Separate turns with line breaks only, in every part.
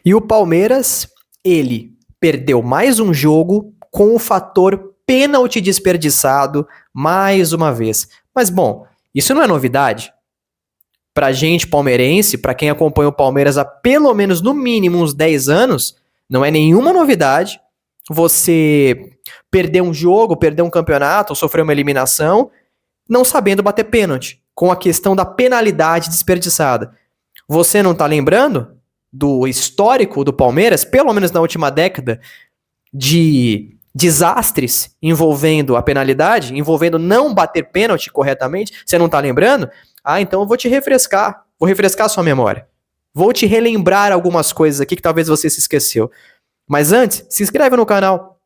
E o Palmeiras, ele perdeu mais um jogo com o fator pênalti desperdiçado mais uma vez. Mas, bom, isso não é novidade. Pra gente palmeirense, pra quem acompanha o Palmeiras há pelo menos, no mínimo, uns 10 anos, não é nenhuma novidade você perder um jogo, perder um campeonato, ou sofrer uma eliminação, não sabendo bater pênalti, com a questão da penalidade desperdiçada. Você não tá lembrando do histórico do Palmeiras, pelo menos na última década, de desastres envolvendo a penalidade, envolvendo não bater pênalti corretamente? Você não tá lembrando? Ah, então eu vou te refrescar, vou refrescar a sua memória. Vou te relembrar algumas coisas aqui que talvez você se esqueceu. Mas antes, se inscreve no canal,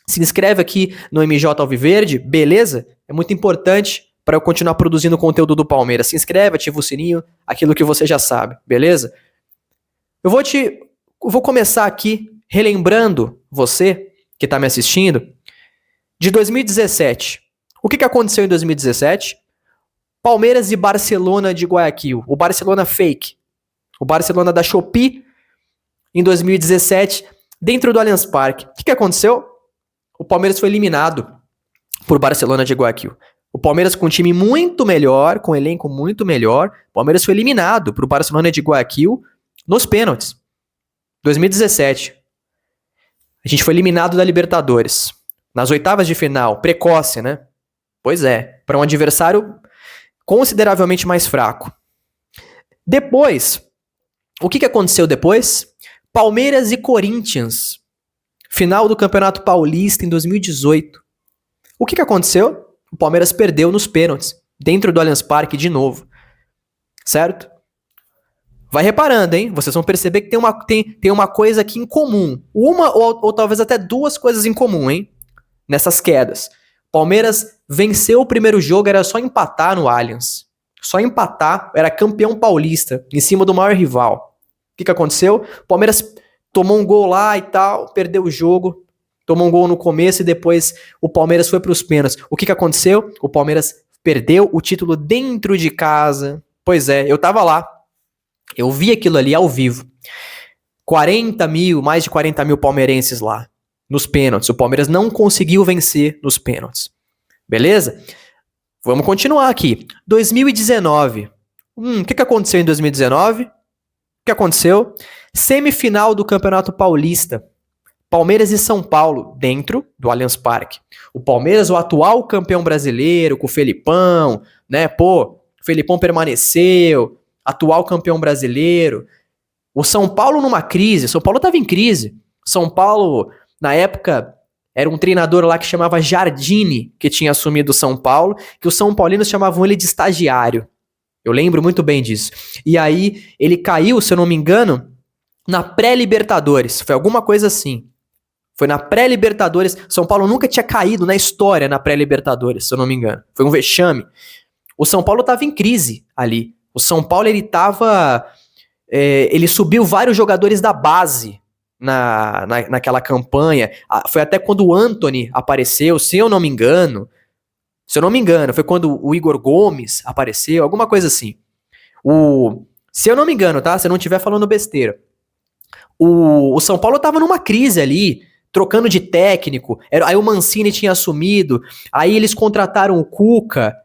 se inscreve aqui no MJ Alviverde, beleza? É muito importante para eu continuar produzindo conteúdo do Palmeiras. Se inscreve, ativa o sininho, aquilo que você já sabe, beleza? Eu vou começar aqui relembrando você que está me assistindo de 2017. O que aconteceu em 2017? Palmeiras e Barcelona de Guayaquil. O Barcelona fake. O Barcelona da Shopee em 2017, dentro do Allianz Parque. O que aconteceu? O Palmeiras foi eliminado por Barcelona de Guayaquil. O Palmeiras com um time muito melhor, com um elenco muito melhor. O Palmeiras foi eliminado por Barcelona de Guayaquil nos pênaltis. 2017. A gente foi eliminado da Libertadores. Nas oitavas de final. Precoce, né? Pois é. Para um adversário consideravelmente mais fraco. Depois, o que aconteceu depois? Palmeiras e Corinthians. Final do Campeonato Paulista em 2018. O que aconteceu? O Palmeiras perdeu nos pênaltis, dentro do Allianz Parque de novo. Certo? Vai reparando, hein? Vocês vão perceber que tem uma coisa aqui em comum. Uma ou talvez até duas coisas em comum, hein? Nessas quedas. Palmeiras venceu o primeiro jogo, era só empatar no Allianz. Só empatar, era campeão paulista, em cima do maior rival. O que aconteceu? O Palmeiras tomou um gol lá e tal, perdeu o jogo, tomou um gol no começo e depois o Palmeiras foi para os pênaltis. O que aconteceu? O Palmeiras perdeu o título dentro de casa. Pois é, eu tava lá. Eu vi aquilo ali ao vivo. 40 mil, mais de 40 mil palmeirenses lá, nos pênaltis. O Palmeiras não conseguiu vencer nos pênaltis. Beleza? Vamos continuar aqui. 2019. O que aconteceu em 2019? O que aconteceu? Semifinal do Campeonato Paulista. Palmeiras e São Paulo, dentro do Allianz Parque. O Palmeiras, o atual campeão brasileiro, com o Felipão, né? Pô, o Felipão permaneceu, atual campeão brasileiro. O São Paulo numa crise, São Paulo estava em crise. São Paulo, na época, era um treinador lá que chamava Jardine, que tinha assumido o São Paulo, que os São Paulinos chamavam ele de estagiário. Eu lembro muito bem disso. E aí, ele caiu, se eu não me engano, na pré-Libertadores. Foi alguma coisa assim. Foi na pré-Libertadores. São Paulo nunca tinha caído na história na pré-Libertadores, se eu não me engano. Foi um vexame. O São Paulo estava em crise ali. O São Paulo, ele estava... ele subiu vários jogadores da base naquela campanha. Foi até quando o Antony apareceu, se eu não me engano. Se eu não me engano, foi quando o Igor Gomes apareceu, alguma coisa assim. Se eu não me engano, tá? Se eu não estiver falando besteira. O São Paulo estava numa crise ali, trocando de técnico. Aí o Mancini tinha assumido, aí eles contrataram o Cuca.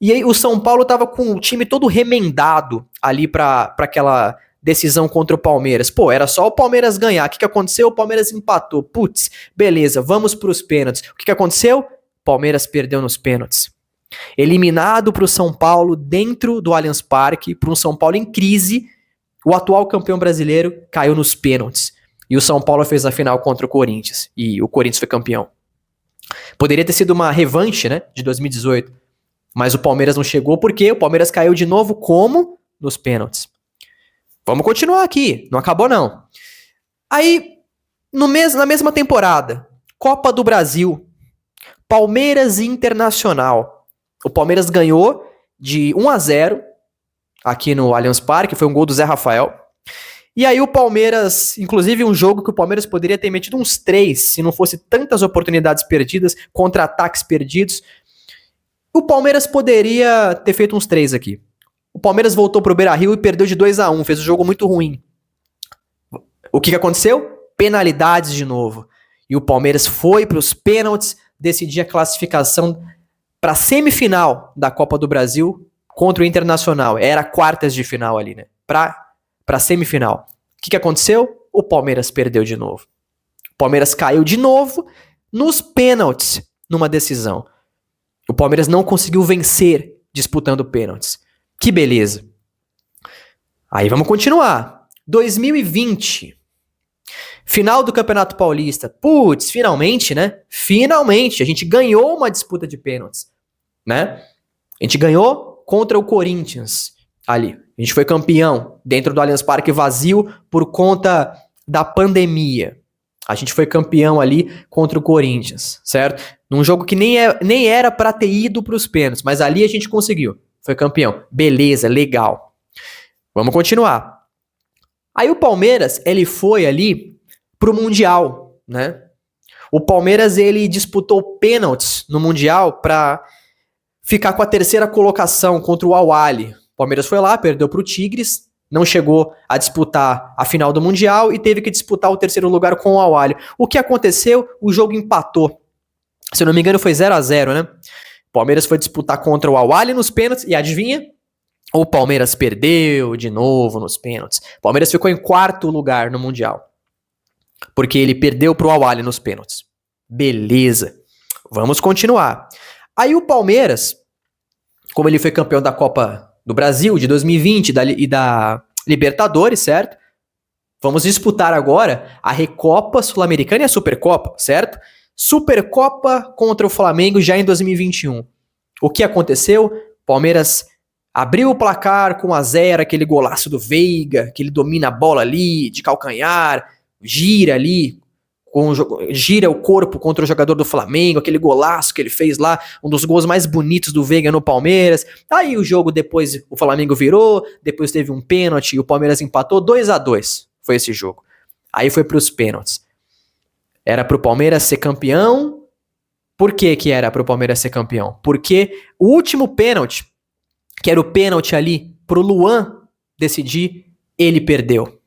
E aí o São Paulo estava com o time todo remendado ali para aquela decisão contra o Palmeiras. Pô, era só o Palmeiras ganhar. O que aconteceu? O Palmeiras empatou. Putz, beleza, vamos para os pênaltis. O que aconteceu? O Palmeiras perdeu nos pênaltis. Eliminado para o São Paulo dentro do Allianz Parque, para um São Paulo em crise. O atual campeão brasileiro caiu nos pênaltis. E o São Paulo fez a final contra o Corinthians. E o Corinthians foi campeão. Poderia ter sido uma revanche, né? De 2018. Mas o Palmeiras não chegou porque o Palmeiras caiu de novo como? Nos pênaltis. Vamos continuar aqui. Não acabou, não. Aí, na mesma temporada, Copa do Brasil. Palmeiras e Internacional. O Palmeiras ganhou de 1-0 aqui no Allianz Parque. Foi um gol do Zé Rafael. E aí o Palmeiras, inclusive um jogo que o Palmeiras poderia ter metido uns 3, se não fosse tantas oportunidades perdidas, contra-ataques perdidos. O Palmeiras poderia ter feito uns 3 aqui. O Palmeiras voltou pro Beira-Rio e perdeu de 2-1, fez um jogo muito ruim. O que aconteceu? Penalidades de novo. E o Palmeiras foi para os pênaltis decidir a classificação para a semifinal da Copa do Brasil contra o Internacional. Era quartas de final ali, né? Para semifinal. O que aconteceu? O Palmeiras perdeu de novo. O Palmeiras caiu de novo nos pênaltis numa decisão. O Palmeiras não conseguiu vencer disputando pênaltis. Que beleza. Aí vamos continuar. 2020. Final do Campeonato Paulista. Putz, finalmente, né? Finalmente, a gente ganhou uma disputa de pênaltis, né? A gente ganhou contra o Corinthians ali. A gente foi campeão dentro do Allianz Parque vazio por conta da pandemia. A gente foi campeão ali contra o Corinthians, certo? Num jogo que nem era pra ter ido pros pênaltis, mas ali a gente conseguiu. Foi campeão. Beleza, legal. Vamos continuar. Aí o Palmeiras, ele foi ali pro Mundial, né? O Palmeiras, ele disputou pênaltis no Mundial pra ficar com a terceira colocação contra o Al-Ahly. O Palmeiras foi lá, perdeu pro Tigres, não chegou a disputar a final do Mundial e teve que disputar o terceiro lugar com o Al-Ahly. O que aconteceu? O jogo empatou. Se eu não me engano, foi 0-0, né? O Palmeiras foi disputar contra o Al-Ahly nos pênaltis e adivinha? O Palmeiras perdeu de novo nos pênaltis. O Palmeiras ficou em quarto lugar no Mundial. Porque ele perdeu pro Al-Ahly nos pênaltis. Beleza. Vamos continuar. Aí o Palmeiras, como ele foi campeão da Copa do Brasil de 2020 e da Libertadores, certo? Vamos disputar agora a Recopa Sul-Americana e a Supercopa, certo? Supercopa contra o Flamengo já em 2021. O que aconteceu? Palmeiras abriu o placar com 1-0, aquele golaço do Veiga, que ele domina a bola ali, de calcanhar, gira ali, gira o corpo contra o jogador do Flamengo, aquele golaço que ele fez lá, um dos gols mais bonitos do Veiga no Palmeiras. Aí o jogo depois, o Flamengo virou, depois teve um pênalti e o Palmeiras empatou 2-2, foi esse jogo. Aí foi pros pênaltis. Era pro Palmeiras ser campeão. Por que era pro Palmeiras ser campeão? Porque o último pênalti, que era o pênalti ali pro Luan decidir, ele perdeu.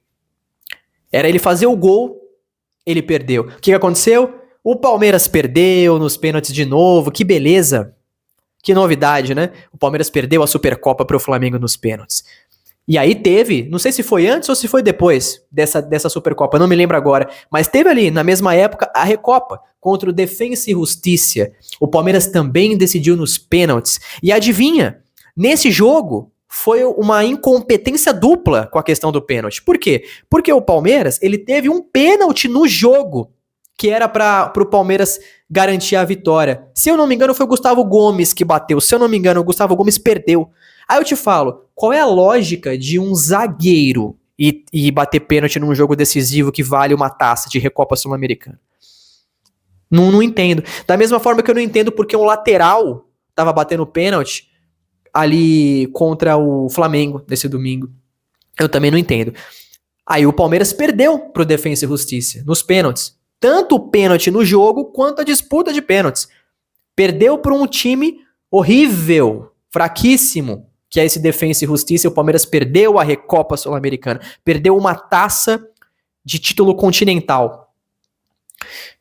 Era ele fazer o gol, ele perdeu. O que aconteceu? O Palmeiras perdeu nos pênaltis de novo. Que beleza. Que novidade, né? O Palmeiras perdeu a Supercopa pro Flamengo nos pênaltis. E aí teve, não sei se foi antes ou se foi depois dessa Supercopa, não me lembro agora, mas teve ali, na mesma época, a Recopa contra o Defensa e Justiça. O Palmeiras também decidiu nos pênaltis. E adivinha, nesse jogo foi uma incompetência dupla com a questão do pênalti. Por quê? Porque o Palmeiras, ele teve um pênalti no jogo que era para o Palmeiras garantir a vitória. Se eu não me engano, foi o Gustavo Gomes que bateu. Se eu não me engano, o Gustavo Gomes perdeu. Aí eu te falo, qual é a lógica de um zagueiro e bater pênalti num jogo decisivo que vale uma taça de Recopa Sul-Americana? Não entendo. Da mesma forma que eu não entendo porque um lateral tava batendo pênalti ali contra o Flamengo nesse domingo. Eu também não entendo. Aí o Palmeiras perdeu pro Defensa e Justiça nos pênaltis. Tanto o pênalti no jogo quanto a disputa de pênaltis. Perdeu para um time horrível, fraquíssimo, que é esse Defensa e Justiça. O Palmeiras perdeu a Recopa Sul-Americana. Perdeu uma taça de título continental.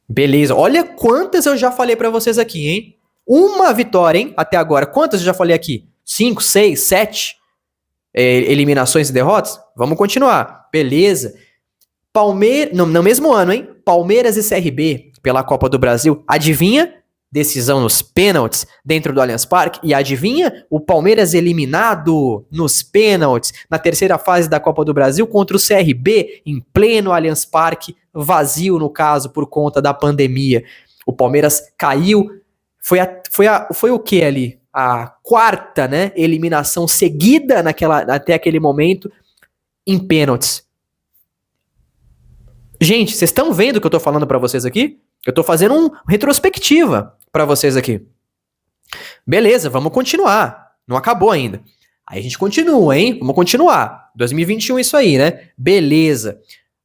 Beleza. Olha quantas eu já falei para vocês aqui, hein? Uma vitória, hein? Até agora. Quantas eu já falei aqui? 5, 6, 7 eliminações e derrotas? Vamos continuar. Beleza. No mesmo ano, hein? Palmeiras e CRB pela Copa do Brasil. Adivinha? Decisão nos pênaltis dentro do Allianz Parque. E adivinha? O Palmeiras eliminado nos pênaltis na terceira fase da Copa do Brasil contra o CRB em pleno Allianz Parque, vazio no caso por conta da pandemia. O Palmeiras caiu. Foi o que ali? A quarta, né, eliminação seguida até aquele momento em pênaltis. Gente, vocês estão vendo o que eu tô falando pra vocês aqui? Eu tô fazendo uma retrospectiva pra vocês aqui. Beleza, vamos continuar. Não acabou ainda. Aí a gente continua, hein? Vamos continuar. 2021 isso aí, né? Beleza.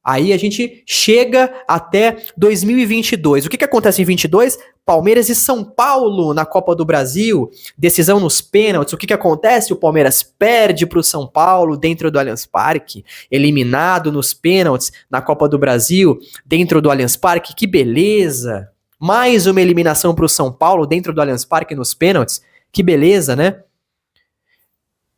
Aí a gente chega até 2022. O que acontece em 22? Palmeiras e São Paulo na Copa do Brasil, decisão nos pênaltis. O que acontece? O Palmeiras perde para o São Paulo dentro do Allianz Parque, eliminado nos pênaltis na Copa do Brasil dentro do Allianz Parque. Que beleza! Mais uma eliminação para o São Paulo dentro do Allianz Parque nos pênaltis. Que beleza, né?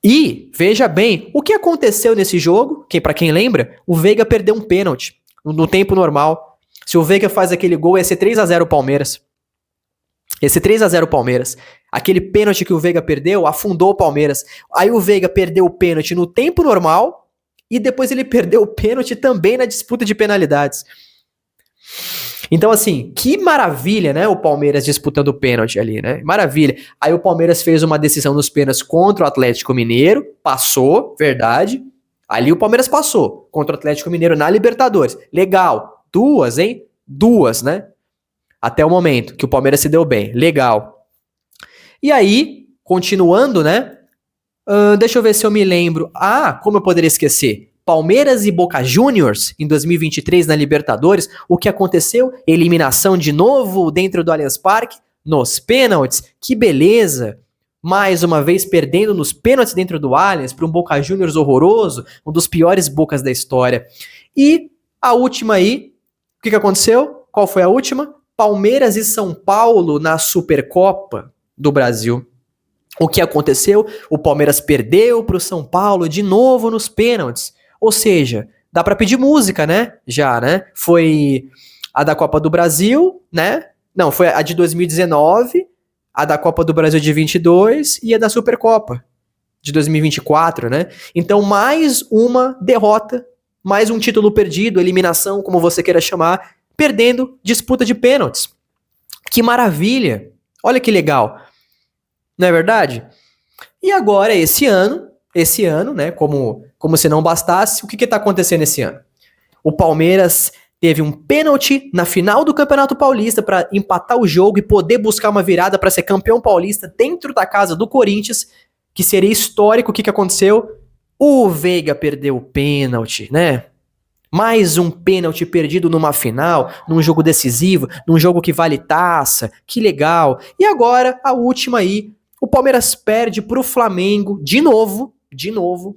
E, veja bem, o que aconteceu nesse jogo, que para quem lembra, o Veiga perdeu um pênalti no tempo normal. Se o Veiga faz aquele gol, ia ser 3-0 o Palmeiras. Ia ser 3-0 o Palmeiras. Aquele pênalti que o Veiga perdeu afundou o Palmeiras. Aí o Veiga perdeu o pênalti no tempo normal e depois ele perdeu o pênalti também na disputa de penalidades. Então, assim, que maravilha, né? O Palmeiras disputando o pênalti ali, né? Maravilha. Aí o Palmeiras fez uma decisão nos pênaltis contra o Atlético Mineiro, passou, verdade. Ali o Palmeiras passou contra o Atlético Mineiro na Libertadores. Legal. Duas, hein? Duas, né? Até o momento que o Palmeiras se deu bem. Legal. E aí, continuando, né? Deixa eu ver se eu me lembro. Como eu poderia esquecer? Palmeiras e Boca Juniors em 2023 na Libertadores. O que aconteceu? Eliminação de novo dentro do Allianz Parque, nos pênaltis. Que beleza! Mais uma vez perdendo nos pênaltis dentro do Allianz para um Boca Juniors horroroso, um dos piores Bocas da história. E a última aí, o que aconteceu? Qual foi a última? Palmeiras e São Paulo na Supercopa do Brasil. O que aconteceu? O Palmeiras perdeu para o São Paulo de novo nos pênaltis. Ou seja, dá pra pedir música, né? Já, né? Foi a da Copa do Brasil, né? Não, foi a de 2019, a da Copa do Brasil de 22 e a da Supercopa de 2024, né? Então, mais uma derrota, mais um título perdido, eliminação, como você queira chamar, perdendo disputa de pênaltis. Que maravilha! Olha que legal. Não é verdade? E agora, esse ano, né, como se não bastasse, o que está acontecendo esse ano? O Palmeiras teve um pênalti na final do Campeonato Paulista para empatar o jogo e poder buscar uma virada para ser campeão paulista dentro da casa do Corinthians, que seria histórico. O que aconteceu? O Veiga perdeu o pênalti, né? Mais um pênalti perdido numa final, num jogo decisivo, num jogo que vale taça. Que legal. E agora, a última aí, o Palmeiras perde para o Flamengo de novo,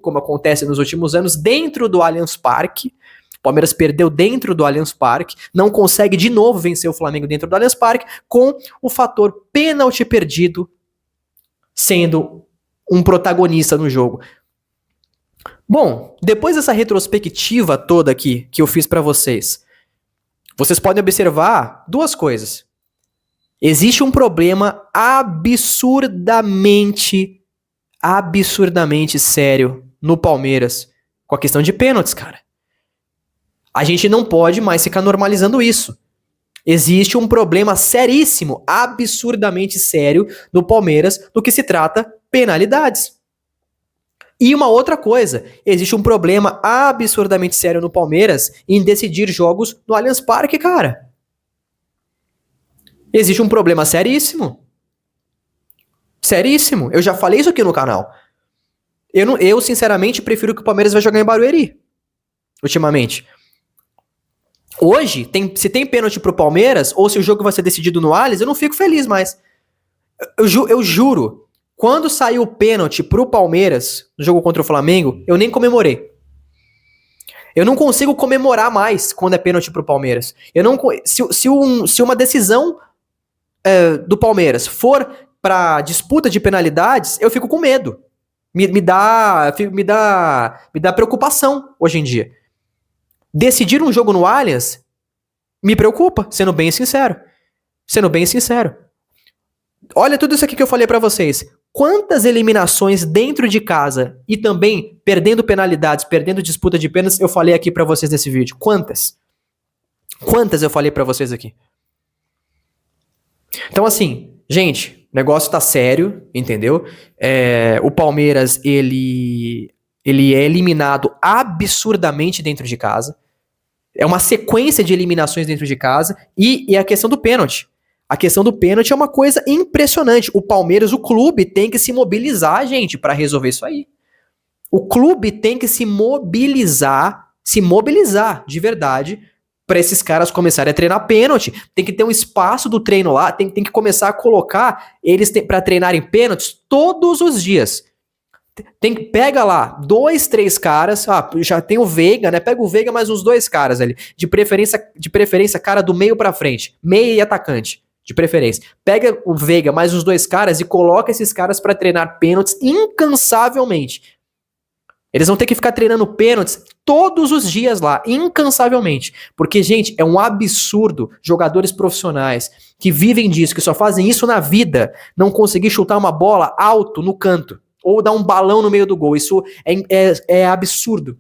como acontece nos últimos anos, dentro do Allianz Parque. O Palmeiras perdeu dentro do Allianz Parque, não consegue de novo vencer o Flamengo dentro do Allianz Parque, com o fator pênalti perdido sendo um protagonista no jogo. Bom, depois dessa retrospectiva toda aqui que eu fiz pra vocês, vocês podem observar duas coisas. Existe um problema absurdamente sério no Palmeiras com a questão de pênaltis, cara. A gente não pode mais ficar normalizando isso. Existe um problema seríssimo, absurdamente sério no Palmeiras no que se trata penalidades. E uma outra coisa, existe um problema absurdamente sério no Palmeiras em decidir jogos no Allianz Parque, cara. Existe um problema seríssimo. Seríssimo. Eu já falei isso aqui no canal. Eu sinceramente, prefiro que o Palmeiras vai jogar em Barueri. Ultimamente. Hoje, se tem pênalti pro Palmeiras, ou se o jogo vai ser decidido no Allianz, eu não fico feliz mais. Eu juro, quando saiu o pênalti pro Palmeiras, no jogo contra o Flamengo, eu nem comemorei. Eu não consigo comemorar mais quando é pênalti pro Palmeiras. Se uma decisão do Palmeiras for pra disputa de penalidades, eu fico com medo. Me dá preocupação hoje em dia. Decidir um jogo no Allianz me preocupa, sendo bem sincero. Olha tudo isso aqui que eu falei pra vocês. Quantas eliminações dentro de casa e também perdendo penalidades, perdendo disputa de pênaltis, eu falei aqui pra vocês nesse vídeo? Quantas? Quantas eu falei pra vocês aqui? Então assim, gente, o negócio tá sério, entendeu? O Palmeiras, ele é eliminado absurdamente dentro de casa. É uma sequência de eliminações dentro de casa. E a questão do pênalti. A questão do pênalti é uma coisa impressionante. O Palmeiras, o clube, tem que se mobilizar, gente, para resolver isso aí. O clube tem que se mobilizar se mobilizar de verdade para esses caras começarem a treinar pênalti. Tem que ter um espaço do treino lá, tem que começar a colocar eles para treinarem pênaltis todos os dias. Pega lá 2, 3 caras, já tem o Veiga, né? Pega o Veiga mais uns 2 caras ali, de preferência cara do meio pra frente, meia e atacante, de preferência. Pega o Veiga mais uns 2 caras e coloca esses caras pra treinar pênaltis incansavelmente. Eles vão ter que ficar treinando pênaltis todos os dias lá, incansavelmente. Porque, gente, é um absurdo jogadores profissionais que vivem disso, que só fazem isso na vida, não conseguir chutar uma bola alto no canto. Ou dar um balão no meio do gol. Isso é absurdo.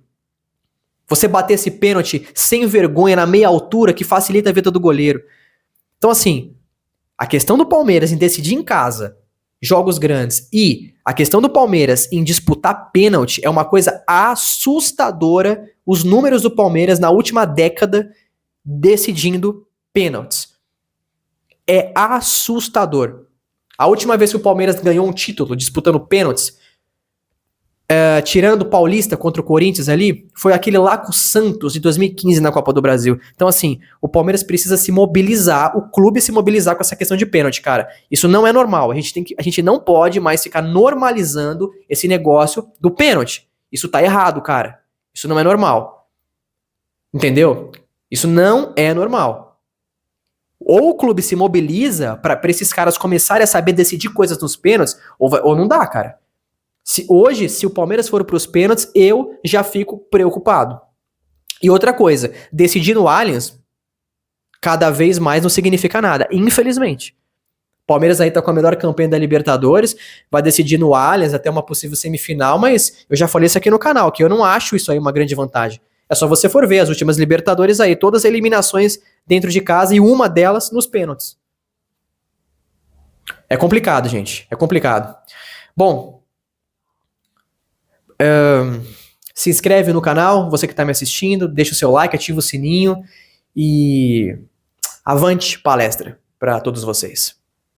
Você bater esse pênalti sem vergonha na meia altura que facilita a vida do goleiro. Então, assim, a questão do Palmeiras em decidir em casa jogos grandes e a questão do Palmeiras em disputar pênalti é uma coisa assustadora. Os números do Palmeiras na última década decidindo pênaltis. É assustador. A última vez que o Palmeiras ganhou um título disputando pênaltis, tirando o Paulista contra o Corinthians ali, foi aquele lá com o Santos de 2015 na Copa do Brasil. Então, assim, o Palmeiras precisa se mobilizar, o clube se mobilizar com essa questão de pênalti, cara. Isso não é normal. A gente não pode mais ficar normalizando esse negócio do pênalti. Isso tá errado, cara. Isso não é normal. Entendeu? Isso não é normal. Ou o clube se mobiliza pra esses caras começarem a saber decidir coisas nos pênaltis, ou não dá, cara. Hoje, se o Palmeiras for pros pênaltis, eu já fico preocupado. E outra coisa, decidir no Allianz, cada vez mais não significa nada, infelizmente. Palmeiras aí tá com a melhor campanha da Libertadores, vai decidir no Allianz até uma possível semifinal, mas eu já falei isso aqui no canal, que eu não acho isso aí uma grande vantagem. É só você for ver as últimas Libertadores aí, todas as eliminações dentro de casa e uma delas nos pênaltis. É complicado, gente. É complicado. Bom, se inscreve no canal, você que está me assistindo, deixa o seu like, ativa o sininho e avante palestra para todos vocês.